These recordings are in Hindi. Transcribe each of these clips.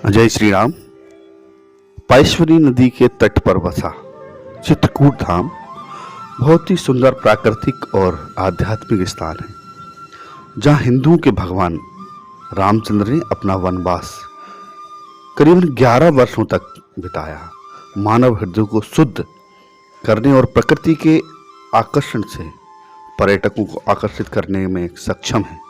जय श्री राम। पायस्विनी नदी के तट पर बसा चित्रकूट धाम बहुत ही सुंदर प्राकृतिक और आध्यात्मिक स्थान है, जहाँ हिंदुओं के भगवान रामचंद्र ने अपना वनवास करीबन 11 वर्षों तक बिताया। मानव हृदय को शुद्ध करने और प्रकृति के आकर्षण से पर्यटकों को आकर्षित करने में सक्षम है।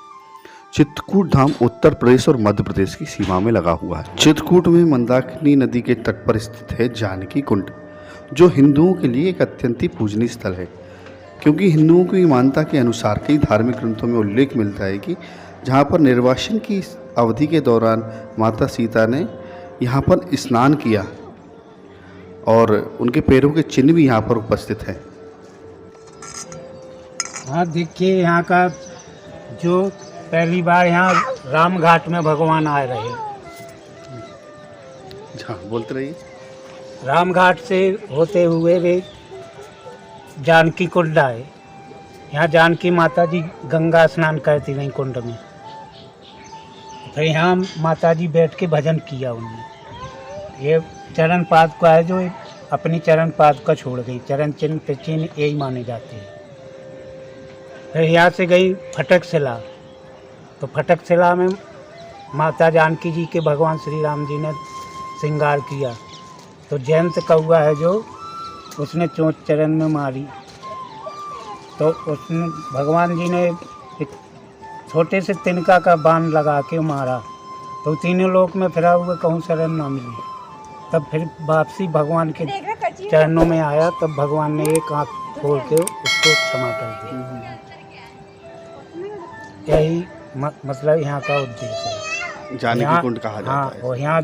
चित्रकूट धाम उत्तर प्रदेश और मध्य प्रदेश की सीमा में लगा हुआ है। चित्रकूट में मंदाकिनी नदी के तट पर स्थित है जानकी कुंड, जो हिंदुओं के लिए एक अत्यंत ही पूजनीय स्थल है, क्योंकि हिंदुओं की मान्यता के अनुसार कई धार्मिक ग्रंथों में उल्लेख मिलता है कि जहाँ पर निर्वासन की अवधि के दौरान माता सीता ने यहाँ पर स्नान किया और उनके पैरों के चिन्ह भी यहाँ पर उपस्थित हैं। हाँ, देखिए यहाँ का जो पहली बार यहाँ राम घाट में भगवान आए रहे। हाँ, बोलते रहिए। राम घाट से होते हुए वे जानकी कुंड आए। यहाँ जानकी माता जी गंगा स्नान करती रहीं कुंड में। फिर यहाँ माता जी बैठ के भजन किया उन्होंने। ये चरण पादुका है जो अपनी चरण पादुका छोड़ गई। चरण चिन्ह प्रचिन्ह यही माने जाते हैं। फिर यहाँ से गई फटक शिला। तो फटक शिला में माता जानकी जी के भगवान श्री राम जी ने श्रृंगार किया। तो जयंत कौआ है जो उसने चोंच चरण में मारी, तो उसने भगवान जी ने एक छोटे से तिनका का बाण लगा के मारा। तो तीनों लोक में फिरा हुए कहूँ शरण ना मिली। तब फिर वापसी भगवान के चरणों में आया, तब भगवान ने एक आँख खोल के उसको क्षमा कर दी। यही मतलब यहाँ का उद्देश्य है। जानकी कुंड कहा जाता है। और यहाँ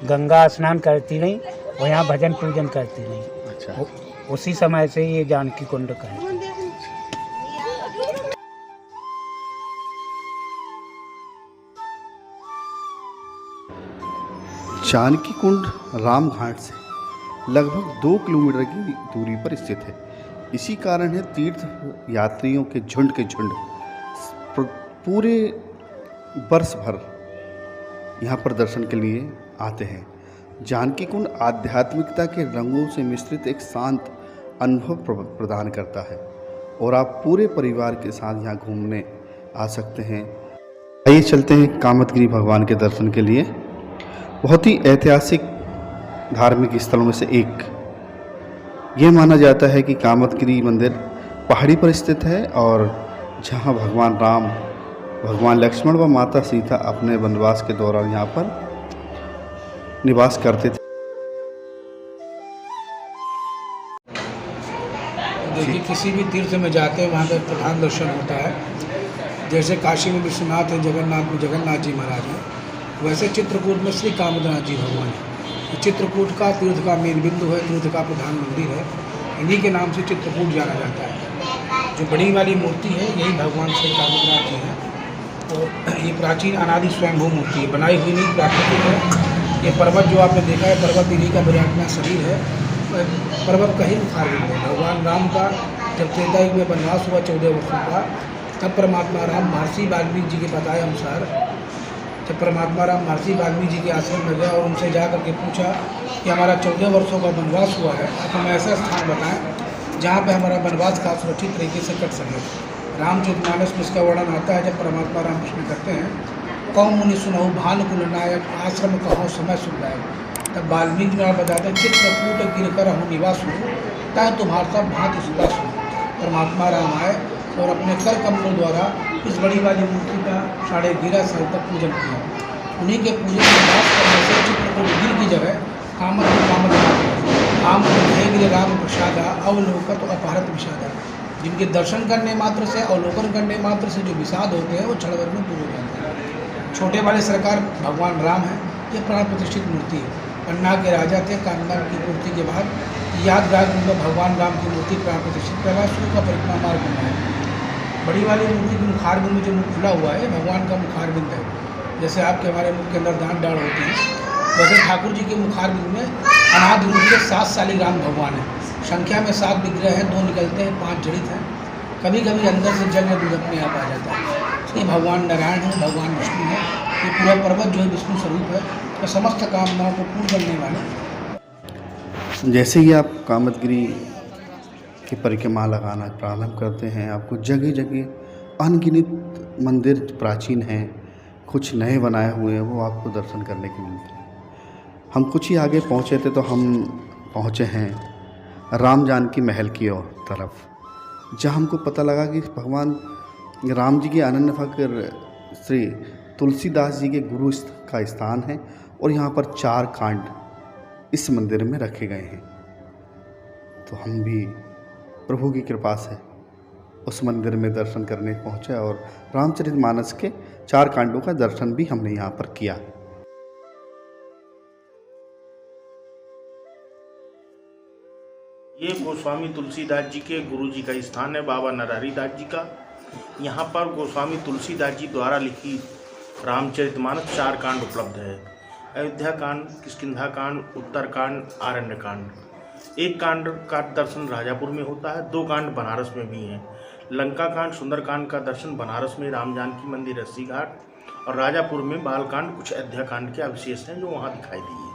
गंगा स्नान करती रहीं और यहाँ भजन पूजन करती रहीं। अच्छा। उसी समय से ये जानकी कुंड का है। जानकी कुंड राम घाट से लगभग 2 किलोमीटर की दूरी पर स्थित है। इसी कारण है तीर्थ यात्रियों के झुंड पूरे वर्ष भर यहाँ पर दर्शन के लिए आते हैं। जानकी कुंड आध्यात्मिकता के रंगों से मिश्रित एक शांत अनुभव प्रदान करता है और आप पूरे परिवार के साथ यहाँ घूमने आ सकते हैं। आइए चलते हैं कामदगिरि भगवान के दर्शन के लिए। बहुत ही ऐतिहासिक धार्मिक स्थलों में से एक ये माना जाता है कि कामदगिरि मंदिर पहाड़ी पर स्थित है और जहाँ भगवान राम, भगवान लक्ष्मण व माता सीता अपने वनवास के दौरान यहाँ पर निवास करते थे। देखिए, किसी भी तीर्थ में जाते हैं वहाँ का प्रधान दर्शन होता है। जैसे काशी में विश्वनाथ है, जगन्नाथ में जगन्नाथ जी महाराज हैं, वैसे चित्रकूट में श्री कामदनाथ जी भगवान है। चित्रकूट का तीर्थ का मेन बिंदु है, तीर्थ का प्रधान मंदिर है। इन्हीं के नाम से चित्रकूट जाना जाता है। जो बड़ी वाली मूर्ति है यही भगवान श्री कामदनाथ जी हैं। और ये प्राचीन अनादि स्वयंभू मूर्ति है, बनाई हुई नहीं, प्राकृतिक है। ये पर्वत जो आपने देखा है, पर्वत इन्हीं का विराटमय शरीर है। पर्वत का ही मुखार बिंदु है। भगवान राम का जब त्रेता युग में वनवास हुआ 14 वर्षों का, तब परमात्मा राम महर्षि वाल्मीकि जी के बताए अनुसार जब परमात्मा राम महर्षि वाल्मीकि जी के आश्रम में गया और उनसे जा करके पूछा कि हमारा 14 वर्षों का वनवास हुआ है, आप हमें ऐसा स्थान बताएं जहाँ पे हमारा वनवास का सुरक्षित तरीके से कट सके। रामचरितमानस में इसका वर्णन आता है। जब परमात्मा राम कृष्ण करते हैं, कौन मुनि सुनहु भानुकुल नायक, आश्रम कहो समय सुखदायक। तब वाल्मीकि जी बताते हैं, चित्रकूट गिर कर हूँ निवास हूँ, तय तुम्हारा सब भांति सुदास हूँ। परमात्मा राम आए और अपने कर कमलों द्वारा इस बड़ी वाली मूर्ति का 11.5 साल तक पूजन किया। उन्हीं के पूजन के नाश करने से चित्रकूट गिर की जगह कामद गिरे राम प्रसादा अवलोकत अपहरत विषादा। जिनके दर्शन करने मात्र से, अवलोकन करने मात्र से जो विषाद होते हैं वो क्षण भर में दूर हो जाते हैं। छोटे वाले सरकार भगवान राम है। ये प्राण प्रतिष्ठित मूर्ति है। पन्ना के राजा थे। कामदान की पूर्ति के बाद यादगार उनका भगवान राम की मूर्ति प्राण प्रतिष्ठित करवा सूर्य का परिक्रमा मार्ग बनाया। बड़ी वाली मूर्ति के मुखार बिंद में जो मुख खुला हुआ है, भगवान का मुखार बिंद है। जैसे आपके हमारे मुख के अंदर दांत डाढ़ होते हैं, वैसे ठाकुर जी के मुखार बिंद में अनादि रूप से 7 शालिग्राम भगवान है। संख्या में 7 विग्रह हैं, 2 निकलते हैं, 5 जड़ित हैं। कभी कभी अंदर से जल में दूध अपने आप आ जाता है। इसलिए भगवान नारायण है, भगवान विष्णु है। ये पूरा पर्वत जो है विष्णु स्वरूप है, तो समस्त कामनाओं को पूर्ण करने वाले। जैसे ही आप कामदगिरी की परिक्रमा लगाना प्रारंभ करते हैं, आपको जगह जगह अनगिनत मंदिर प्राचीन हैं, कुछ नए बनाए हुए हैं, वो आपको दर्शन करने के मिलते हैं। हम कुछ ही आगे पहुँचे थे तो हम पहुँचे हैं राम जानकी महल की ओर तरफ, जहाँ हमको पता लगा कि भगवान राम जी के अनन्य भक्त श्री तुलसीदास जी के गुरु का स्थान है और यहाँ पर 4 कांड इस मंदिर में रखे गए हैं। तो हम भी प्रभु की कृपा से उस मंदिर में दर्शन करने पहुँचे और रामचरितमानस के 4 कांडों का दर्शन भी हमने यहाँ पर किया। ये गोस्वामी तुलसीदास जी के गुरु जी का स्थान है, बाबा नरहरि दास जी का। यहाँ पर गोस्वामी तुलसीदास जी द्वारा लिखी रामचरितमानस 4 कांड उपलब्ध है। अयोध्या कांड, किष्किंधा कांड, उत्तर कांड, आरण्य कांड। एक कांड का दर्शन राजापुर में होता है, 2 कांड बनारस में भी हैं। लंका कांड, सुंदर कांड का दर्शन बनारस में राम जानकी मंदिर, रस्सी घाट, और राजापुर में बाल कांड, कुछ अयोध्या कांड के अवशेष हैं जो वहाँ दिखाई दिए।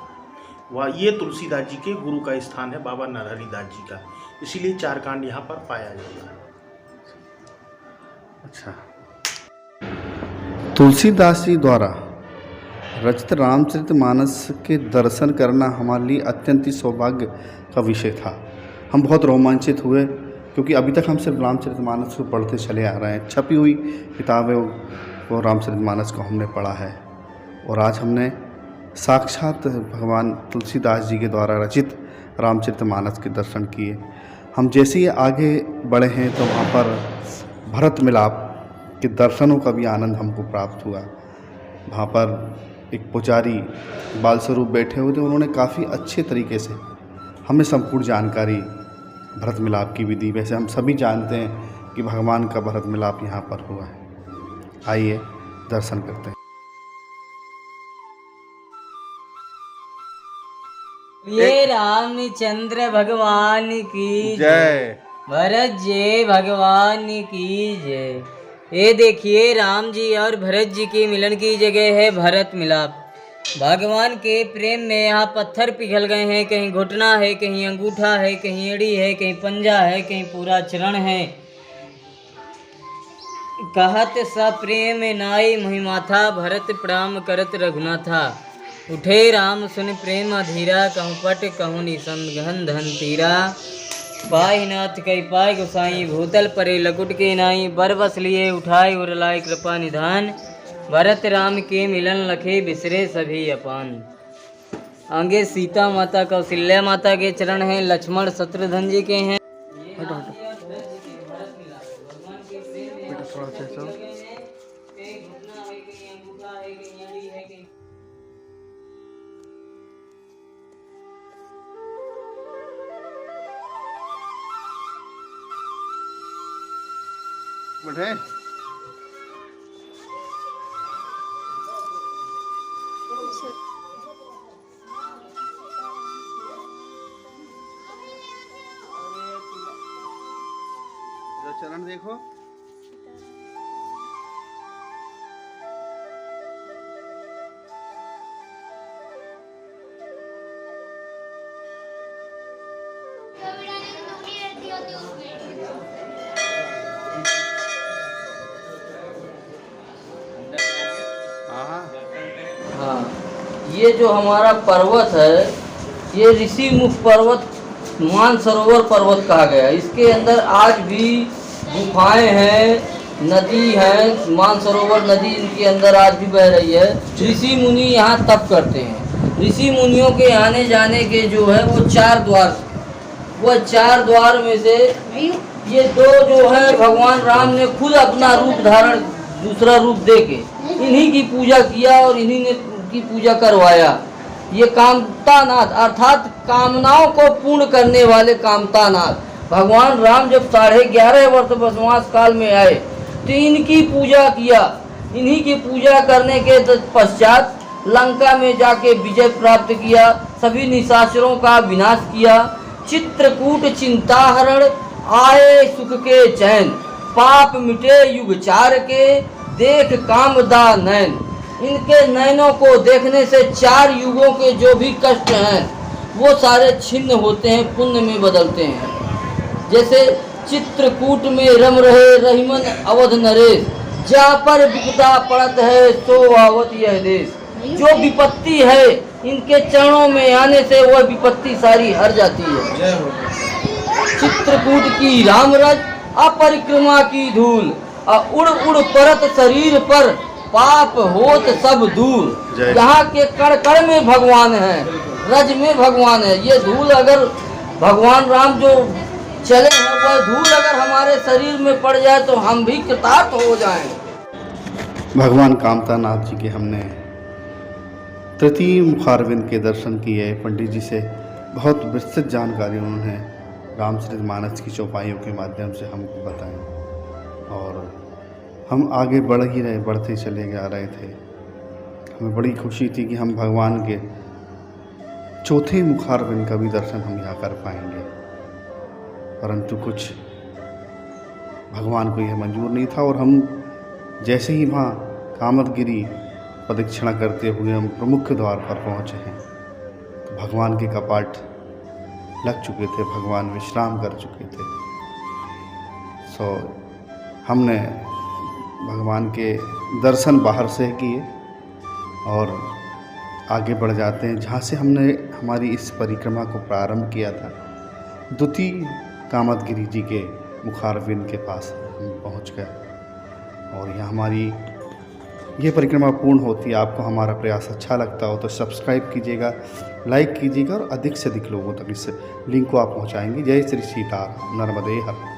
वह ये तुलसीदास जी के गुरु का स्थान है, बाबा नरहरि दास जी का, इसीलिए 4 कांड यहाँ पर पाया जाता है। अच्छा, तुलसीदास जी द्वारा रचित रामचरितमानस के दर्शन करना हमारे लिए अत्यंत ही सौभाग्य का विषय था। हम बहुत रोमांचित हुए क्योंकि अभी तक हम सिर्फ रामचरितमानस को पढ़ते चले आ रहे हैं। छपी हुई किताबें को रामचरितमानस को हमने पढ़ा है और आज हमने साक्षात भगवान तुलसीदास जी के द्वारा रचित रामचरितमानस के दर्शन किए। हम जैसे ही आगे बढ़े हैं तो वहाँ पर भरत मिलाप के दर्शनों का भी आनंद हमको प्राप्त हुआ। वहाँ पर एक पुजारी बाल स्वरूप बैठे हुए थे, उन्होंने काफ़ी अच्छे तरीके से हमें संपूर्ण जानकारी भरत मिलाप की भी दी। वैसे हम सभी जानते हैं कि भगवान का भरत मिलाप यहाँ पर हुआ है। आइए दर्शन करते हैं। ये रामचंद्र भगवान की जय, भरत जी भगवान की जय। ये देखिए राम जी और भरत जी की मिलन की जगह है भरत मिलाप। भगवान के प्रेम में यहाँ पत्थर पिघल गए हैं, कहीं घुटना है, कहीं अंगूठा है, कहीं एड़ी है, कहीं पंजा है, कहीं पूरा चरण है। कहत सा प्रेम नाई महिमाथा, भरत प्रणाम करत रघुनाथा। उठे राम सुन प्रेम अधीरा, कहूँ पट कहूँ निसंग गहन धन तीरा। पाई नाथ कई पाई गोसाई, भूतल परे लकुट के नाई। बर बस लिए उठाए उर लाए कृपा निधान, भरत राम के मिलन लखे बिसरे सभी अपान। आगे सीता माता कौशल्या माता के चरण हैं, लक्ष्मण शत्रुघ्न जी के हैं। बैठे चरण देखो। हाँ, ये जो हमारा पर्वत है ये ऋषि मुख पर्वत मानसरोवर पर्वत कहा गया। इसके अंदर आज भी गुफाएं हैं, नदी है, मानसरोवर नदी इनके अंदर आज भी बह रही है। ऋषि मुनि यहाँ तप करते हैं। ऋषि मुनियों के आने जाने के जो है वो 4 द्वार, वो 4 द्वार में से ये 2 जो है भगवान राम ने खुद अपना रूप धारण दूसरा रूप दे के इन्हीं की पूजा किया और इन्हीं ने की पूजा करवाया। ये कामतानाथ अर्थात कामनाओं को पूर्ण करने वाले कामतानाथ भगवान राम जब 11.5 वर्ष वनवास काल में आए तो इनकी पूजा किया। इन्हीं की पूजा करने के पश्चात लंका में जाके विजय प्राप्त किया, सभी निशाचरों का विनाश किया। चित्रकूट चिंताहरण आए सुख के चैन, पाप मिटे युग 4 के देख कामदा नैन। इनके नयनों को देखने से 4 युगों के जो भी कष्ट हैं वो सारे छिन्न होते हैं, पुण्य में बदलते हैं। जैसे चित्रकूट में रम रहे रहीमन अवध नरेश, जा पर विपदा पड़त है सो आवत यह देश। जो विपत्ति है इनके चरणों में आने से वह विपत्ति सारी हर जाती है। चित्रकूट की रामरज अपरिक्रमा की धूल, उड़ उड़ परत शरीर पर पाप होत सब दूर। यहाँ के कण कण में भगवान है, रज में भगवान है। ये धूल अगर भगवान राम जो चले हैं वह धूल अगर हमारे शरीर में पड़ जाए तो हम भी कृतार्थ हो जाएं। भगवान कामतानाथ जी के हमने तृतीय मुखारविंद के दर्शन किए। पंडित जी से बहुत विस्तृत जानकारी उन्होंने रामचरितमानस की चौपाइयों के माध्यम से हमको बताई और हम आगे बढ़ते चले आ रहे थे। हमें बड़ी खुशी थी कि हम भगवान के चौथे मुखारविंद का भी दर्शन हम यहाँ कर पाएंगे, परंतु कुछ भगवान को यह मंजूर नहीं था और हम जैसे ही वहाँ कामदगिरी प्रदक्षिणा करते हुए हम प्रमुख द्वार पर पहुँचे हैं तो भगवान के कपाट लग चुके थे, भगवान विश्राम कर चुके थे। हमने भगवान के दर्शन बाहर से किए और आगे बढ़ जाते हैं जहाँ से हमने हमारी इस परिक्रमा को प्रारंभ किया था। द्वितीय कामदगिरी जी के मुखारविंद के पास हम पहुँच गए और यहाँ हमारी ये परिक्रमा पूर्ण होती है। आपको हमारा प्रयास अच्छा लगता हो तो सब्सक्राइब कीजिएगा, लाइक कीजिएगा और अधिक से अधिक लोगों तक इस लिंक को आप पहुँचाएंगे। जय श्री सीताराम, नर्मदे हर।